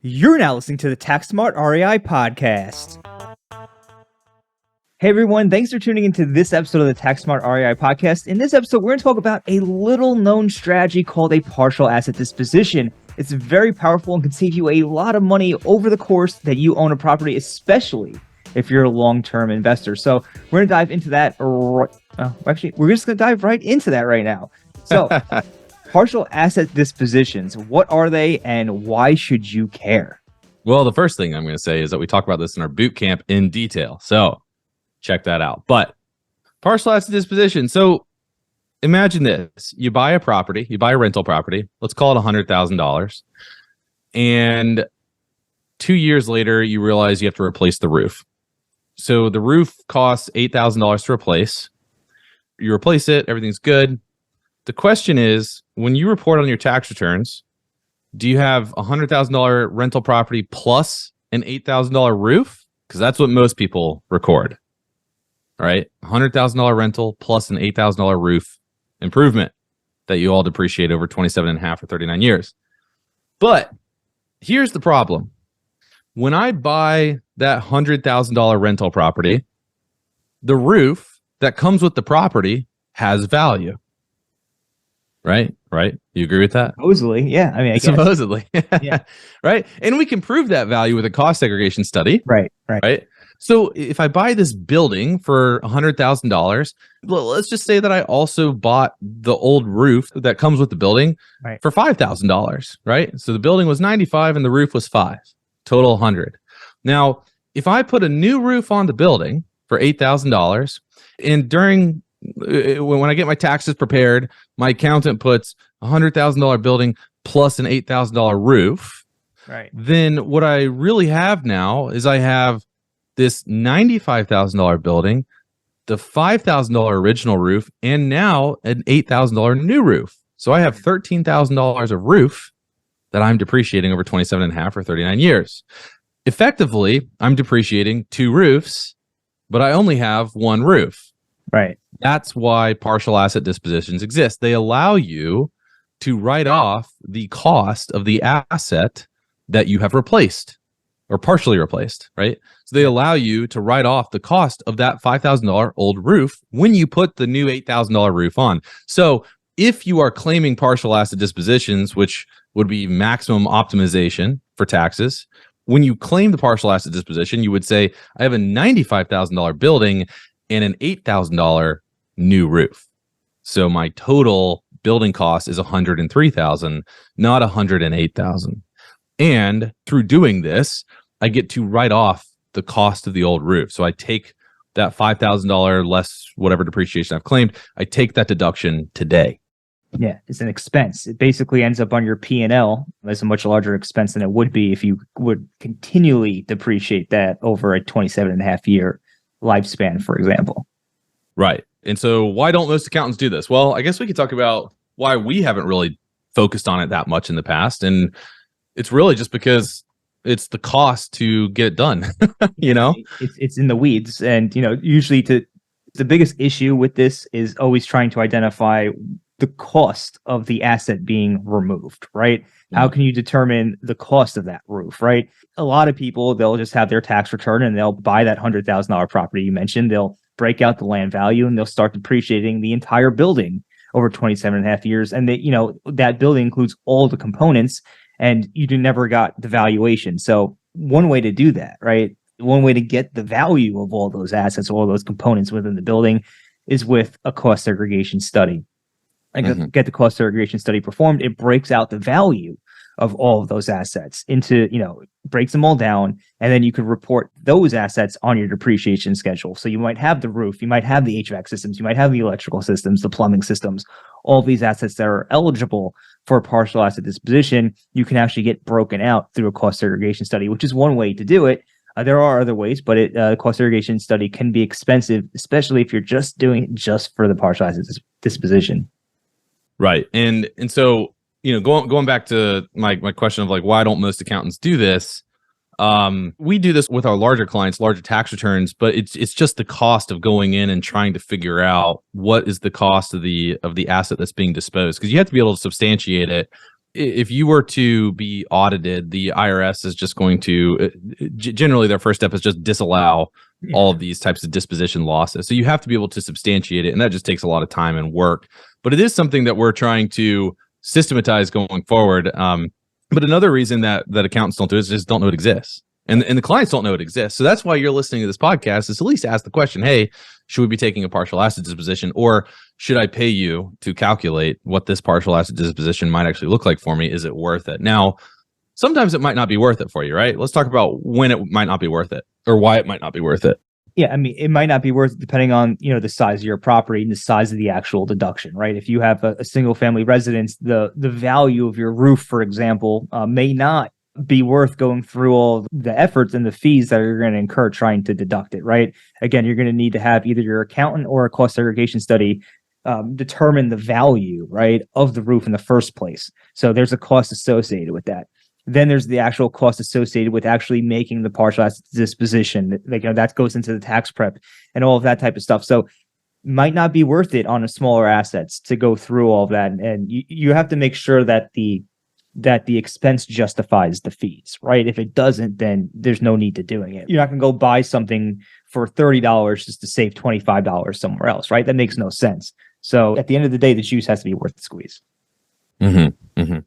You're now listening to the Tax Smart REI podcast. Hey everyone, thanks for tuning into this episode of the Tax Smart REI podcast. In this episode, we're going to talk about a little known strategy called a partial asset disposition. It's very powerful and can save you a lot of money over the course that you own a property, especially if you're a long-term investor. So we're going to dive into that. We're just going to dive right into that right now. So partial asset dispositions, what are they and why should you care? Well, the first thing I'm going to say is that we talk about this in our boot camp in detail. So check that out. But partial asset disposition. So imagine this. You buy a property, you buy a rental property. Let's call it $100,000. And 2 years later, you realize you have to replace the roof. So the roof costs $8,000 to replace. You replace it, everything's good. The question is, when you report on your tax returns, do you have a $100,000 rental property plus an $8,000 roof? Because that's what most people record. All right, $100,000 rental plus an $8,000 roof improvement that you all depreciate over 27 and a half or 39 years. But here's the problem. When I buy that $100,000 rental property, the roof that comes with the property has value. Right. You agree with that? Supposedly, yeah. I guess. Supposedly. Yeah. Right. And we can prove that value with a cost segregation study. Right. So if I buy this building for $100,000, let's just say that I also bought the old roof that comes with the building for $5,000, right? So the building was 95 and the roof was 5, total 100. Now, if I put a new roof on the building for $8,000 and when I get my taxes prepared, my accountant puts a $100,000 building plus an $8,000 roof. Right. Then what I really have now is I have this $95,000 building, the $5,000 original roof, and now an $8,000 new roof. So I have $13,000 of roof that I'm depreciating over 27 and a half or 39 years. Effectively, I'm depreciating 2 roofs, but I only have 1 roof. Right. That's why partial asset dispositions exist. They allow you to write off the cost of the asset that you have replaced or partially replaced, right? So they allow you to write off the cost of that $5,000 old roof when you put the new $8,000 roof on. So if you are claiming partial asset dispositions, which would be maximum optimization for taxes, when you claim the partial asset disposition, you would say, I have a $95,000 building and an $8,000 new roof. So my total building cost is $103,000, not $108,000. And through doing this, I get to write off the cost of the old roof. So I take that $5,000 less whatever depreciation I've claimed, I take that deduction today. Yeah, it's an expense. It basically ends up on your P&L as a much larger expense than it would be if you would continually depreciate that over a 27 and a half year lifespan, for example. Right. And so why don't most accountants do this? Well, I guess we could talk about why we haven't really focused on it that much in the past. And it's really just because it's the cost to get it done. It's in the weeds. And, usually the biggest issue with this is always trying to identify the cost of the asset being removed, right? How can you determine the cost of that roof, right? A lot of people, they'll just have their tax return and they'll buy that $100,000 property you mentioned. They'll break out the land value and they'll start depreciating the entire building over 27 and a half years. And that building includes all the components and you never got the valuation. So one way to do that, right? One way to get the value of all those assets, all those components within the building is with a cost segregation study. And get the cost segregation study performed, it breaks out the value of all of those assets into, breaks them all down, and then you can report those assets on your depreciation schedule. So you might have the roof, you might have the HVAC systems, you might have the electrical systems, the plumbing systems, all of these assets that are eligible for a partial asset disposition, you can actually get broken out through a cost segregation study, which is one way to do it. There are other ways, but a cost segregation study can be expensive, especially if you're just doing it just for the partial asset disposition. Right. And so, going back to my question of like, why don't most accountants do this? We do this with our larger clients, larger tax returns, but it's just the cost of going in and trying to figure out what is the cost of the asset that's being disposed, because you have to be able to substantiate it if you were to be audited, the IRS is just going to generally their first step is just disallow all of these types of disposition losses. So you have to be able to substantiate it, and that just takes a lot of time and work. But it is something that we're trying to systematize going forward. But another reason that accountants don't do it is just don't know it exists. And the clients don't know it exists. So that's why you're listening to this podcast, is at least ask the question, hey, should we be taking a partial asset disposition, or should I pay you to calculate what this partial asset disposition might actually look like for me? Is it worth it? Now, sometimes it might not be worth it for you, right? Let's talk about when it might not be worth it, or why it might not be worth it. Yeah, I mean, it might not be worth it depending on, the size of your property and the size of the actual deduction, right? If you have a single family residence, the value of your roof, for example, may not be worth going through all the efforts and the fees that you're going to incur trying to deduct it, right? Again, you're going to need to have either your accountant or a cost segregation study determine the value, right, of the roof in the first place. So there's a cost associated with that. Then there's the actual cost associated with actually making the partial asset disposition. That goes into the tax prep and all of that type of stuff. So might not be worth it on a smaller assets to go through all of that. And you have to make sure that the expense justifies the fees, right? If it doesn't, then there's no need to doing it. You're not going to go buy something for $30 just to save $25 somewhere else, right? That makes no sense. So at the end of the day, the juice has to be worth the squeeze. Mm-hmm. Mm-hmm.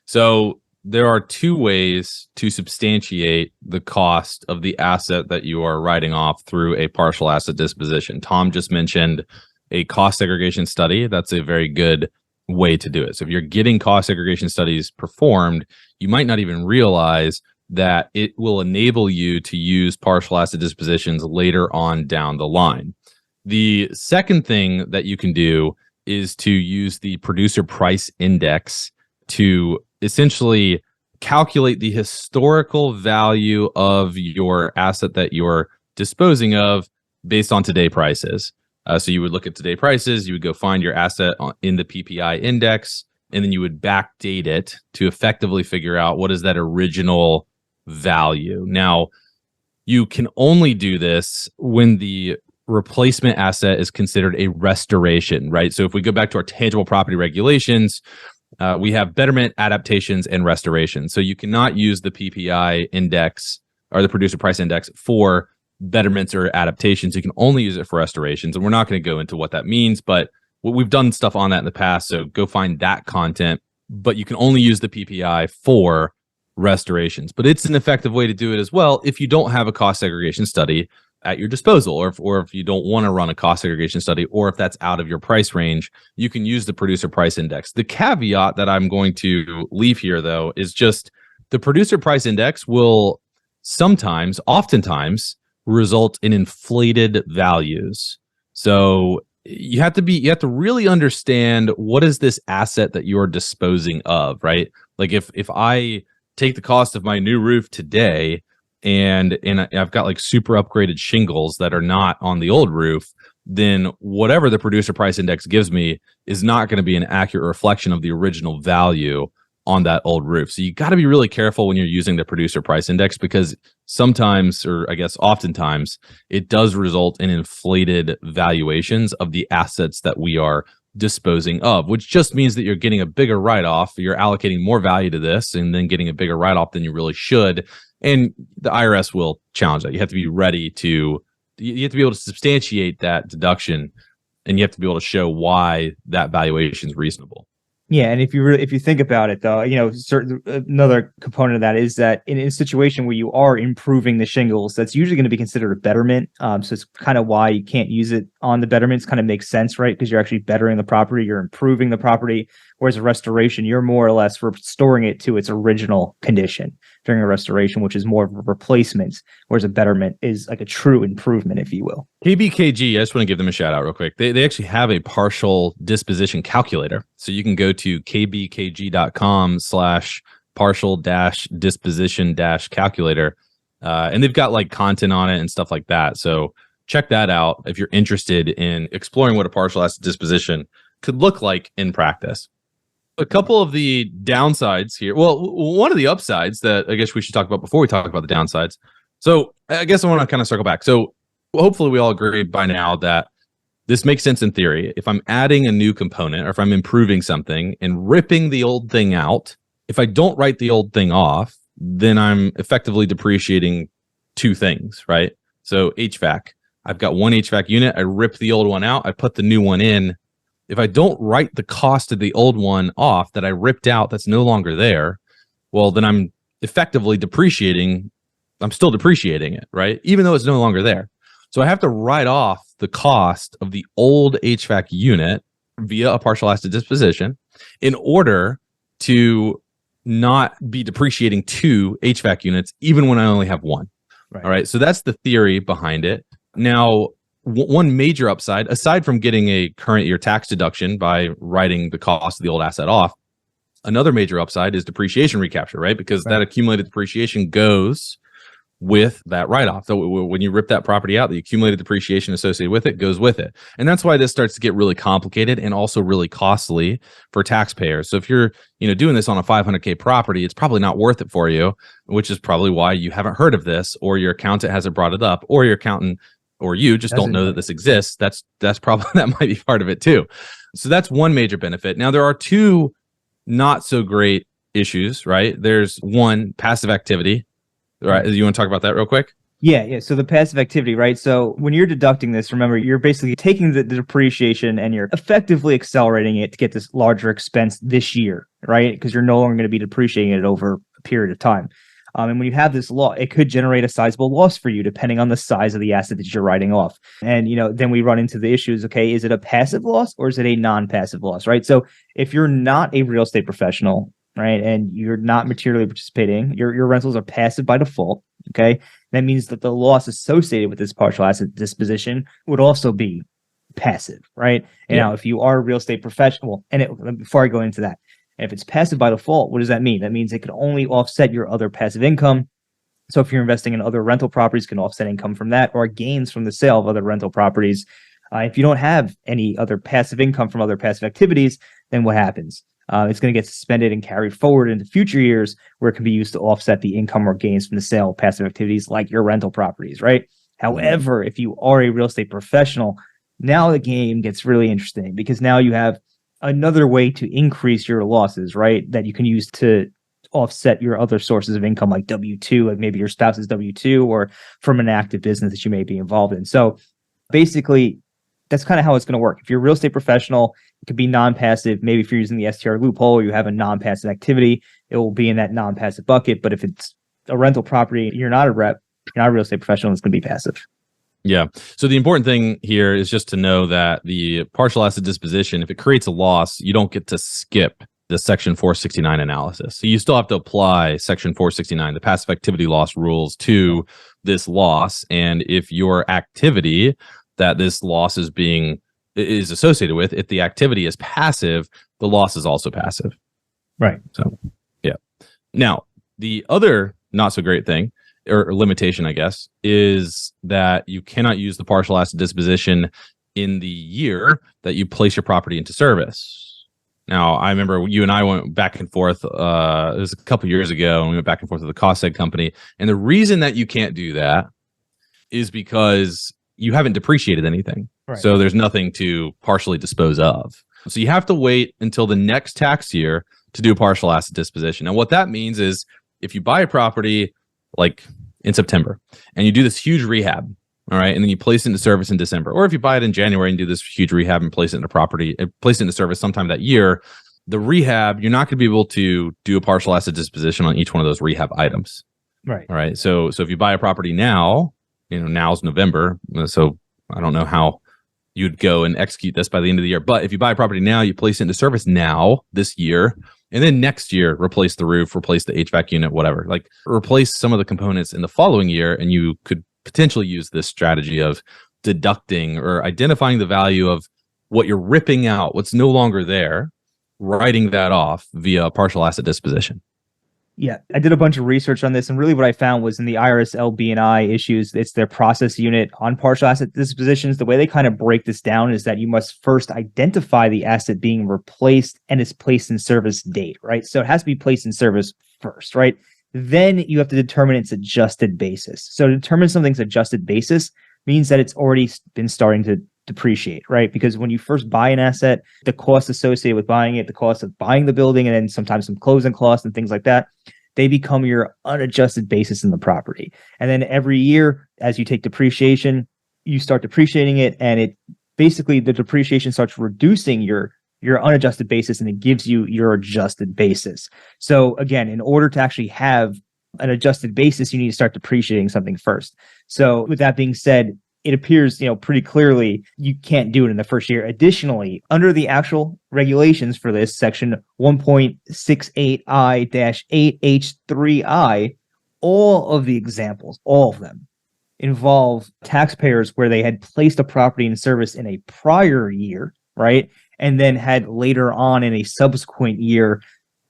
So there are two ways to substantiate the cost of the asset that you are writing off through a partial asset disposition. Tom just mentioned a cost segregation study. That's a very good way to do it. So if you're getting cost segregation studies performed, you might not even realize that it will enable you to use partial asset dispositions later on down the line. The second thing that you can do is to use the producer price index to essentially calculate the historical value of your asset that you're disposing of based on today prices. So you would look at today prices, you would go find your asset in the PPI index, and then you would backdate it to effectively figure out what is that original value. Now, you can only do this when the replacement asset is considered a restoration, right? So if we go back to our tangible property regulations, we have betterment, adaptations, and restoration. So you cannot use the PPI index or the producer price index for betterments or adaptations. You can only use it for restorations. And we're not going to go into what that means, but we've done stuff on that in the past. So go find that content, but you can only use the PPI for restorations. But it's an effective way to do it as well if you don't have a cost segregation study at your disposal, or if you don't want to run a cost segregation study, or if that's out of your price range, you can use the producer price index. The caveat that I'm going to leave here, though, is just the producer price index will oftentimes result in inflated values. So you have to really understand, what is this asset that you're disposing of, right? Like if I take the cost of my new roof today and I've got like super upgraded shingles that are not on the old roof, then whatever the producer price index gives me is not going to be an accurate reflection of the original value on that old roof. So you got to be really careful when you're using the producer price index, because sometimes, or I guess oftentimes, it does result in inflated valuations of the assets that we are disposing of, which just means that you're getting a bigger write-off. You're allocating more value to this and then getting a bigger write-off than you really should. And the IRS will challenge that. You have to be ready to, you have to be able to substantiate that deduction, and you have to be able to show why that valuation is reasonable. Yeah, and if you think about it, though, another component of that is that in a situation where you are improving the shingles, that's usually going to be considered a betterment. So it's kind of why you can't use it on the betterments. Kind of makes sense, right? Because you're actually bettering the property, you're improving the property. Whereas a restoration, you're more or less restoring it to its original condition during a restoration, which is more of a replacement. Whereas a betterment is like a true improvement, if you will. KBKG, I just want to give them a shout out real quick. They actually have a partial disposition calculator. So you can go to kbkg.com/partial-disposition-calculator. And they've got like content on it and stuff like that. So check that out if you're interested in exploring what a partial asset disposition could look like in practice. A couple of the downsides here. Well, one of the upsides that I guess we should talk about before we talk about the downsides. So I guess I want to kind of circle back. So hopefully we all agree by now that this makes sense in theory. If I'm adding a new component, or if I'm improving something and ripping the old thing out, If I don't write the old thing off, then I'm effectively depreciating two things, right? So HVAC, I've got one HVAC unit. I rip the old one out. I put the new one in. If I don't write the cost of the old one off that I ripped out, that's no longer there, well, then I'm effectively depreciating. I'm still depreciating it, right? Even though it's no longer there. So I have to write off the cost of the old HVAC unit via a partial asset disposition in order to not be depreciating two HVAC units, even when I only have one. Right. All right. So that's the theory behind it. Now, one major upside, aside from getting a current year tax deduction by writing the cost of the old asset off, another major upside is depreciation recapture, right? Because that accumulated depreciation goes with that write-off. So when you rip that property out, the accumulated depreciation associated with it goes with it. And that's why this starts to get really complicated and also really costly for taxpayers. So if you're, doing this on a 500K property, it's probably not worth it for you, which is probably why you haven't heard of this, or your accountant hasn't brought it up, or your accountant or you just don't know that this exists. That's probably, that might be part of it too. So that's one major benefit. Now there are two not so great issues, right? There's one, passive activity. Right. You want to talk about that real quick? Yeah. So the passive activity, right? So when you're deducting this, remember, you're basically taking the depreciation and you're effectively accelerating it to get this larger expense this year, right? Because you're no longer going to be depreciating it over a period of time. And when you have this law, it could generate a sizable loss for you, depending on the size of the asset that you're writing off. And, then we run into the issues, okay, is it a passive loss or is it a non-passive loss, right? So if you're not a real estate professional, right, and you're not materially participating, your rentals are passive by default, okay? That means that the loss associated with this partial asset disposition would also be passive, right? And now if you are a real estate professional, before I go into that, if it's passive by default, what does that mean? That means it can only offset your other passive income. So if you're investing in other rental properties, can offset income from that or gains from the sale of other rental properties. If you don't have any other passive income from other passive activities, then what happens? It's going to get suspended and carried forward into future years where it can be used to offset the income or gains from the sale of passive activities like your rental properties, right? However, if you are a real estate professional, now the game gets really interesting because now you have another way to increase your losses, right? That you can use to offset your other sources of income like W-2, like maybe your spouse's W-2 or from an active business that you may be involved in. So basically, that's kind of how it's going to work. If you're a real estate professional, it could be non-passive. Maybe if you're using the STR loophole, you have a non-passive activity, it will be in that non-passive bucket. But if it's a rental property, you're not a rep, you're not a real estate professional, it's going to be passive. Yeah. So the important thing here is just to know that the partial asset disposition, if it creates a loss, you don't get to skip the Section 469 analysis. So you still have to apply Section 469, the passive activity loss rules, to this loss. And if your activity that this loss is associated with, if the activity is passive, the loss is also passive. Right. So, yeah. Now, the other not so great thing, or limitation, I guess, is that you cannot use the partial asset disposition in the year that you place your property into service. Now, I remember you and I went back and forth. It was a couple years ago, and we went back and forth with the cost seg company. And the reason that you can't do that is because you haven't depreciated anything. Right. So there's nothing to partially dispose of. So you have to wait until the next tax year to do a partial asset disposition. And what that means is if you buy a property like in September and you do this huge rehab, all right, and then you place it into service in December, or if you buy it in January and do this huge rehab and place it into service sometime that year, the rehab, you're not going to be able to do a partial asset disposition on each one of those rehab items. Right. All right. So if you buy a property now, now's November, so I don't know how you'd go and execute this by the end of the year. But if you buy a property now, you place it into service now, this year, and then next year, replace the roof, replace the HVAC unit, whatever. Like replace some of the components in the following year, and you could potentially use this strategy of deducting or identifying the value of what you're ripping out, what's no longer there, writing that off via partial asset disposition. Yeah, I did a bunch of research on this, and really what I found was in the IRS LB&I issues, it's their process unit on partial asset dispositions. The way they kind of break this down is that you must first identify the asset being replaced and its placed in service date, right? So it has to be placed in service first, right? Then you have to determine its adjusted basis. So to determine something's adjusted basis means that it's already been starting to depreciate, right? Because when you first buy an asset, the cost associated with buying it, the cost of buying the building, and then sometimes some closing costs and things like that, they become your unadjusted basis in the property. And then every year, as you take depreciation, you start depreciating it, and it basically the depreciation starts reducing your unadjusted basis, and it gives you your adjusted basis. So again, in order to actually have an adjusted basis, you need to start depreciating something first. So with that being said, it appears, pretty clearly you can't do it in the first year. Additionally, under the actual regulations for this, section 1.68I-8H3I, all of the examples, all of them, involve taxpayers where they had placed a property in service in a prior year, right? And then had later on in a subsequent year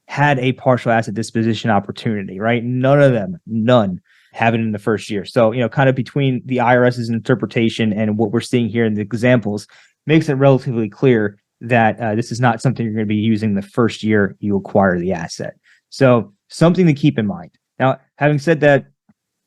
had a partial asset disposition opportunity, right? None have it in the first year. So, kind of between the IRS's interpretation and what we're seeing here in the examples makes it relatively clear that this is not something you're going to be using the first year you acquire the asset. So something to keep in mind. Now, having said that,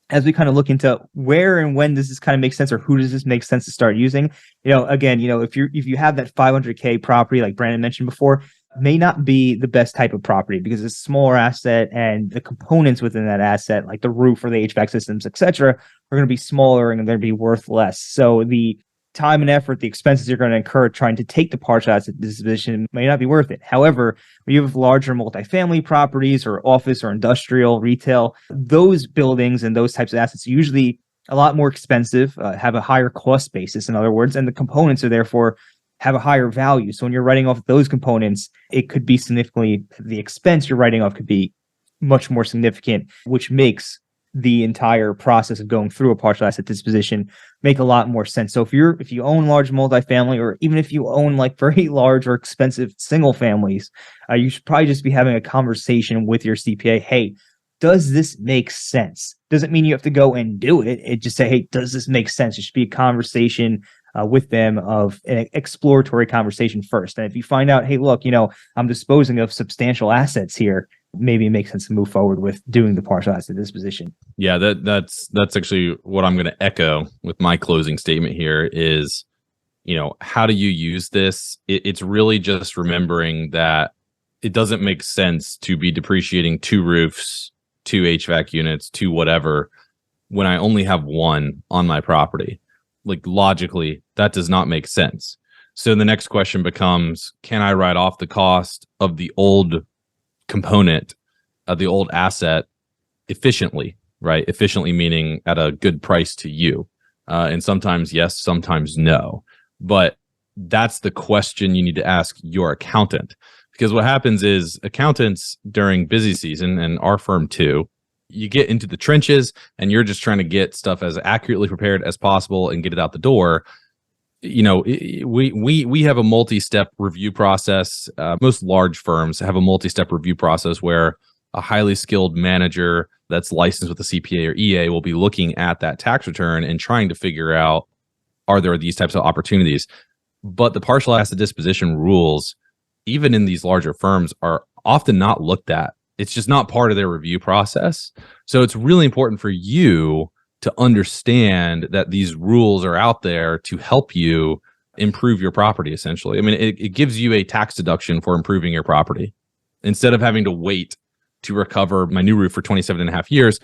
as we kind of look into where and when does this kind of make sense, or who does this make sense to start using, again, if you have that 500K property, like Brandon mentioned before, may not be the best type of property because it's a smaller asset, and the components within that asset, like the roof or the HVAC systems, etc., are going to be smaller and they're going to be worth less. So the time and effort, the expenses you're going to incur trying to take the partial asset disposition may not be worth it. However, when you have larger multifamily properties or office or industrial, retail, those buildings and those types of assets are usually a lot more expensive, have a higher cost basis, in other words, and the components are therefore have a higher value. So when you're writing off those components, it could be significantly, the expense you're writing off could be much more significant, which makes the entire process of going through a partial asset disposition make a lot more sense. So if you own large multifamily, or even if you own like very large or expensive single families, you should probably just be having a conversation with your CPA. Hey, does this make sense? Doesn't mean you have to go and do it. It just say, hey, does this make sense? It should be a conversation with them, of an exploratory conversation first. And if you find out, hey, look, I'm disposing of substantial assets here, maybe it makes sense to move forward with doing the partial asset disposition. Yeah, that's actually what I'm going to echo with my closing statement here is, how do you use this? It's really just remembering that it doesn't make sense to be depreciating 2 roofs, 2 HVAC units, 2 whatever, when I only have 1 on my property. Like, logically, that does not make sense. So the next question becomes, can I write off the cost of the old component of the old asset efficiently, right? Efficiently meaning at a good price to you. And sometimes yes, sometimes no. But that's the question you need to ask your accountant. Because what happens is accountants during busy season, and our firm too, you get into the trenches and you're just trying to get stuff as accurately prepared as possible and get it out the door. We have a multi-step review process. Most large firms have a multi-step review process where a highly skilled manager that's licensed with a CPA or EA will be looking at that tax return and trying to figure out, are there these types of opportunities? But the partial asset disposition rules, even in these larger firms, are often not looked at. It's just not part of their review process. So it's really important for you to understand that these rules are out there to help you improve your property, essentially. I mean, it gives you a tax deduction for improving your property. Instead of having to wait to recover my new roof for 27 and a half years,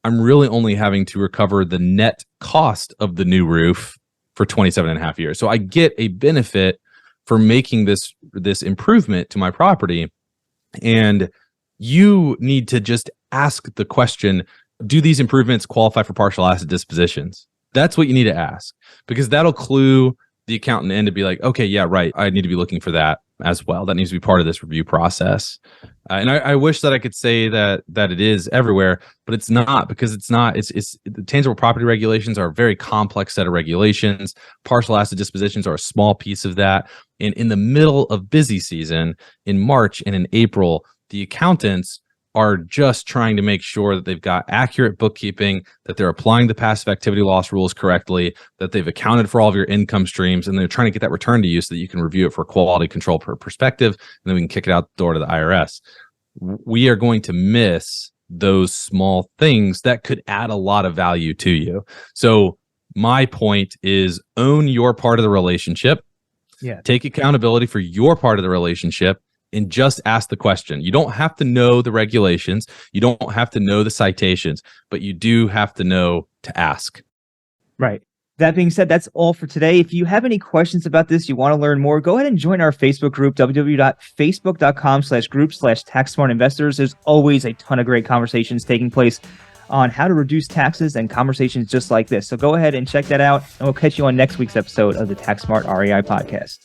I'm really only having to recover the net cost of the new roof for 27 and a half years. So I get a benefit for making this improvement to my property. And you need to just ask the question, do these improvements qualify for partial asset dispositions? That's what you need to ask, because that'll clue the accountant in to be like, okay, yeah, right, I need to be looking for that as well. That needs to be part of this review process. And I wish that I could say that it is everywhere, but it's not, because it's not. It's the tangible property regulations are a very complex set of regulations. Partial asset dispositions are a small piece of that. And in the middle of busy season, in March and in April, the accountants are just trying to make sure that they've got accurate bookkeeping, that they're applying the passive activity loss rules correctly, that they've accounted for all of your income streams, and they're trying to get that return to you so that you can review it for quality control perspective, and then we can kick it out the door to the IRS. We are going to miss those small things that could add a lot of value to you. So my point is own your part of the relationship. Yeah. Take accountability for your part of the relationship and just ask the question. You don't have to know the regulations. You don't have to know the citations, but you do have to know to ask. Right. That being said, that's all for today. If you have any questions about this, you want to learn more, go ahead and join our Facebook group, www.facebook.com/group/tax-smart-investors. There's always a ton of great conversations taking place on how to reduce taxes and conversations just like this. So go ahead and check that out, and we'll catch you on next week's episode of the Tax Smart REI podcast.